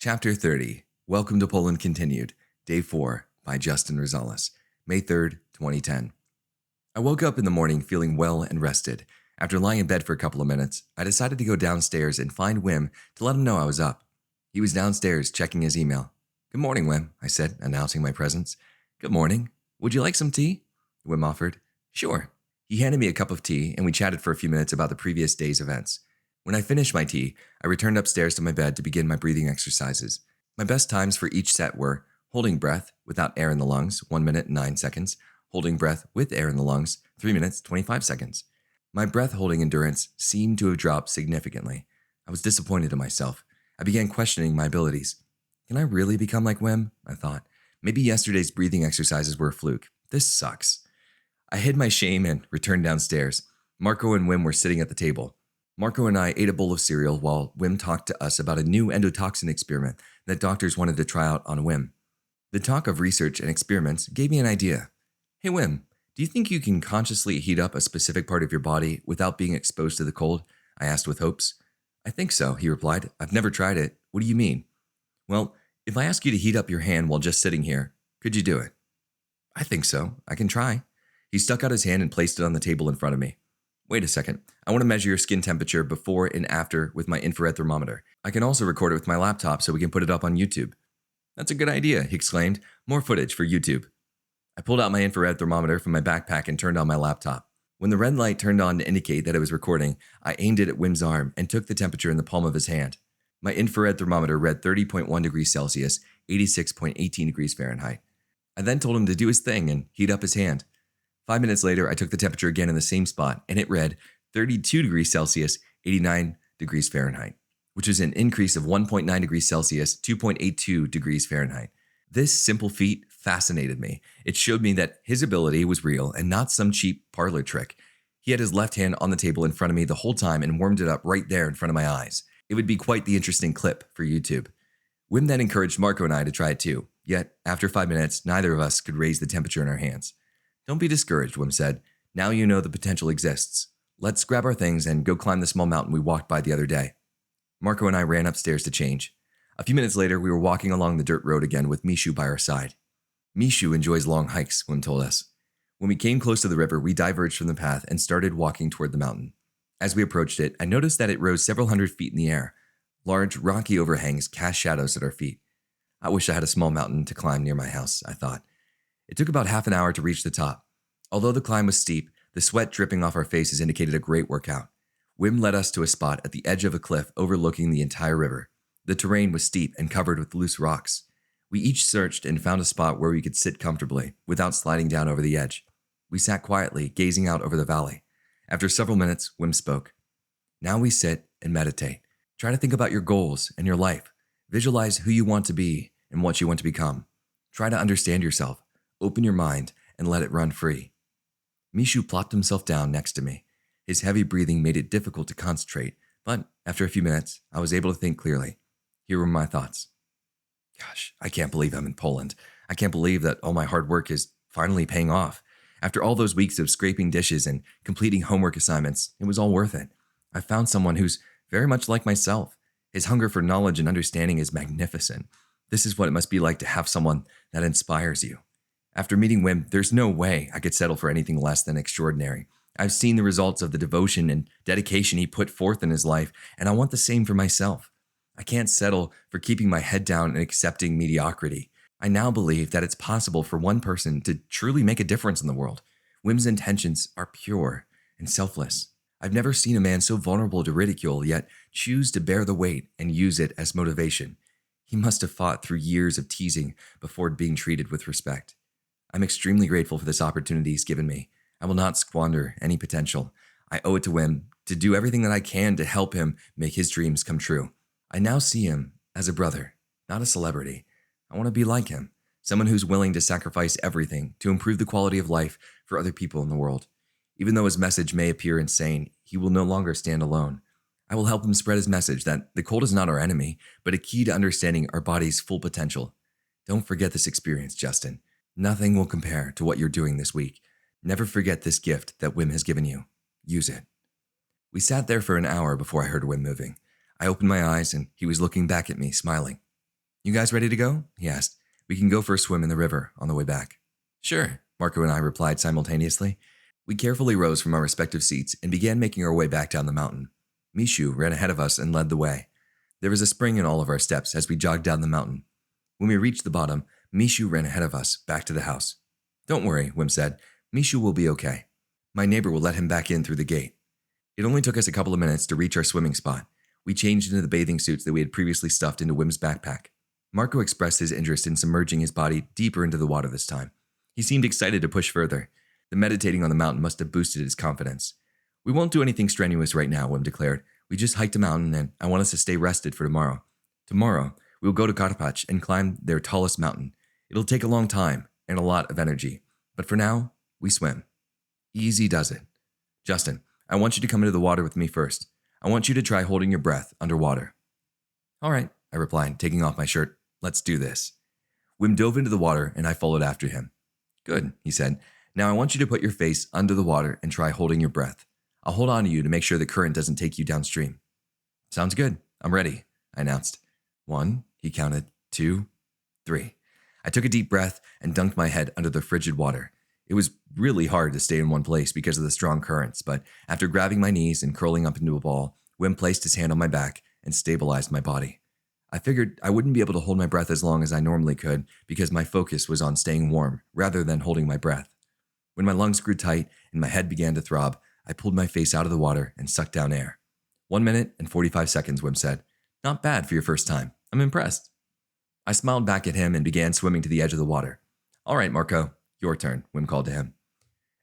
Chapter 30, Welcome to Poland Continued, Day 4, by Justin Rosales, May 3rd, 2010. I woke up in the morning feeling well and rested. After lying in bed for a couple of minutes, I decided to go downstairs and find Wim to let him know I was up. He was downstairs checking his email. "Good morning, Wim," I said, announcing my presence. "Good morning. Would you like some tea?" Wim offered. "Sure." He handed me a cup of tea, and we chatted for a few minutes about the previous day's events. When I finished my tea, I returned upstairs to my bed to begin my breathing exercises. My best times for each set were holding breath without air in the lungs, 1 minute and 9 seconds, holding breath with air in the lungs, 3 minutes, 25 seconds. My breath holding endurance seemed to have dropped significantly. I was disappointed in myself. I began questioning my abilities. Can I really become like Wim? I thought. Maybe yesterday's breathing exercises were a fluke. This sucks. I hid my shame and returned downstairs. Marco and Wim were sitting at the table. Marco and I ate a bowl of cereal while Wim talked to us about a new endotoxin experiment that doctors wanted to try out on Wim. The talk of research and experiments gave me an idea. "Hey Wim, do you think you can consciously heat up a specific part of your body without being exposed to the cold?" I asked with hopes. "I think so," he replied. "I've never tried it. What do you mean?" "Well, if I ask you to heat up your hand while just sitting here, could you do it?" "I think so. I can try." He stuck out his hand and placed it on the table in front of me. "Wait a second. I want to measure your skin temperature before and after with my infrared thermometer. I can also record it with my laptop so we can put it up on YouTube." "That's a good idea," he exclaimed. "More footage for YouTube." I pulled out my infrared thermometer from my backpack and turned on my laptop. When the red light turned on to indicate that it was recording, I aimed it at Wim's arm and took the temperature in the palm of his hand. My infrared thermometer read 30.1 degrees Celsius, 86.18 degrees Fahrenheit. I then told him to do his thing and heat up his hand. 5 minutes later, I took the temperature again in the same spot, and it read 32 degrees Celsius, 89 degrees Fahrenheit, which is an increase of 1.9 degrees Celsius, 2.82 degrees Fahrenheit. This simple feat fascinated me. It showed me that his ability was real and not some cheap parlor trick. He had his left hand on the table in front of me the whole time and warmed it up right there in front of my eyes. It would be quite the interesting clip for YouTube. Wim then encouraged Marco and I to try it too, yet after 5 minutes, neither of us could raise the temperature in our hands. "Don't be discouraged," Wim said. "Now you know the potential exists. Let's grab our things and go climb the small mountain we walked by the other day." Marco and I ran upstairs to change. A few minutes later, we were walking along the dirt road again with Mishu by our side. "Mishu enjoys long hikes," Wim told us. When we came close to the river, we diverged from the path and started walking toward the mountain. As we approached it, I noticed that it rose several hundred feet in the air. Large, rocky overhangs cast shadows at our feet. I wish I had a small mountain to climb near my house, I thought. It took about half an hour to reach the top. Although the climb was steep, the sweat dripping off our faces indicated a great workout. Wim led us to a spot at the edge of a cliff overlooking the entire river. The terrain was steep and covered with loose rocks. We each searched and found a spot where we could sit comfortably, without sliding down over the edge. We sat quietly, gazing out over the valley. After several minutes, Wim spoke. "Now we sit and meditate. Try to think about your goals and your life. Visualize who you want to be and what you want to become. Try to understand yourself. Open your mind and let it run free." Mishu plopped himself down next to me. His heavy breathing made it difficult to concentrate, but after a few minutes, I was able to think clearly. Here were my thoughts. "Gosh, I can't believe I'm in Poland. I can't believe that all my hard work is finally paying off. After all those weeks of scraping dishes and completing homework assignments, it was all worth it. I found someone who's very much like myself. His hunger for knowledge and understanding is magnificent. This is what it must be like to have someone that inspires you. After meeting Wim, there's no way I could settle for anything less than extraordinary. I've seen the results of the devotion and dedication he put forth in his life, and I want the same for myself. I can't settle for keeping my head down and accepting mediocrity. I now believe that it's possible for one person to truly make a difference in the world. Wim's intentions are pure and selfless. I've never seen a man so vulnerable to ridicule, yet choose to bear the weight and use it as motivation. He must have fought through years of teasing before being treated with respect. I'm extremely grateful for this opportunity he's given me. I will not squander any potential. I owe it to Wim to do everything that I can to help him make his dreams come true. I now see him as a brother, not a celebrity. I want to be like him, someone who's willing to sacrifice everything to improve the quality of life for other people in the world. Even though his message may appear insane, he will no longer stand alone. I will help him spread his message that the cold is not our enemy, but a key to understanding our body's full potential. Don't forget this experience, Justin. Nothing will compare to what you're doing this week. Never forget this gift that Wim has given you. Use it. We sat there for an hour before I heard Wim moving. I opened my eyes and he was looking back at me, smiling. You guys ready to go? He asked. We can go for a swim in the river on the way back. Sure, Marco and I replied simultaneously. We carefully rose from our respective seats and began making our way back down the mountain. Mishu ran ahead of us and led the way. There was a spring in all of our steps as we jogged down the mountain. When we reached the bottom, Mishu ran ahead of us back to the house. Don't worry, Wim said. Mishu will be okay. My neighbor will let him back in through the gate. It only took us a couple of minutes to reach our swimming spot. We changed into the bathing suits that we had previously stuffed into Wim's backpack. Marco expressed his interest in submerging his body deeper into the water this time. He seemed excited to push further. The meditating on the mountain must have boosted his confidence. We won't do anything strenuous right now, Wim declared. We just hiked a mountain and I want us to stay rested for tomorrow. Tomorrow, we will go to Karpach and climb their tallest mountain. It'll take a long time and a lot of energy. But for now, we swim. Easy does it. Justin, I want you to come into the water with me first. I want you to try holding your breath underwater. All right, I replied, taking off my shirt. Let's do this. Wim dove into the water and I followed after him. Good, he said. Now I want you to put your face under the water and try holding your breath. I'll hold on to you to make sure the current doesn't take you downstream. Sounds good. I'm ready, I announced. 1, he counted, 2, 3. I took a deep breath and dunked my head under the frigid water. It was really hard to stay in one place because of the strong currents, but after grabbing my knees and curling up into a ball, Wim placed his hand on my back and stabilized my body. I figured I wouldn't be able to hold my breath as long as I normally could because my focus was on staying warm rather than holding my breath. When my lungs grew tight and my head began to throb, I pulled my face out of the water and sucked down air. 1 minute and 45 seconds, Wim said. Not bad for your first time. I'm impressed. I smiled back at him and began swimming to the edge of the water. All right, Marco, your turn, Wim called to him.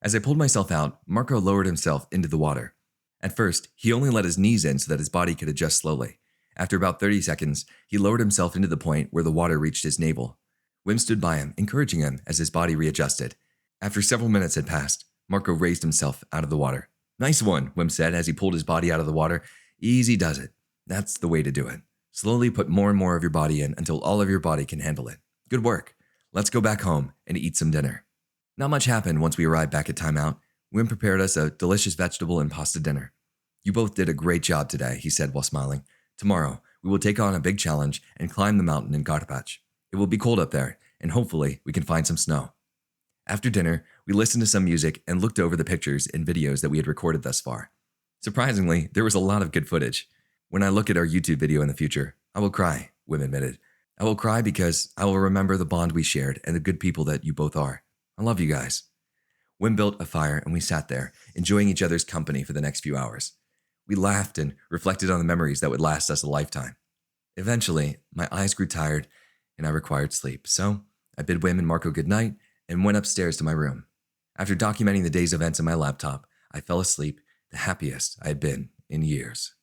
As I pulled myself out, Marco lowered himself into the water. At first, he only let his knees in so that his body could adjust slowly. After about 30 seconds, he lowered himself into the point where the water reached his navel. Wim stood by him, encouraging him as his body readjusted. After several minutes had passed, Marco raised himself out of the water. Nice one, Wim said as he pulled his body out of the water. Easy does it. That's the way to do it. Slowly put more and more of your body in until all of your body can handle it. Good work. Let's go back home and eat some dinner. Not much happened once we arrived back at timeout. Wim prepared us a delicious vegetable and pasta dinner. You both did a great job today, he said while smiling. Tomorrow, we will take on a big challenge and climb the mountain in Karpach. It will be cold up there, and hopefully we can find some snow. After dinner, we listened to some music and looked over the pictures and videos that we had recorded thus far. Surprisingly, there was a lot of good footage. When I look at our YouTube video in the future, I will cry, Wim admitted. I will cry because I will remember the bond we shared and the good people that you both are. I love you guys. Wim built a fire and we sat there, enjoying each other's company for the next few hours. We laughed and reflected on the memories that would last us a lifetime. Eventually, my eyes grew tired and I required sleep, so I bid Wim and Marco goodnight and went upstairs to my room. After documenting the day's events on my laptop, I fell asleep, the happiest I had been in years.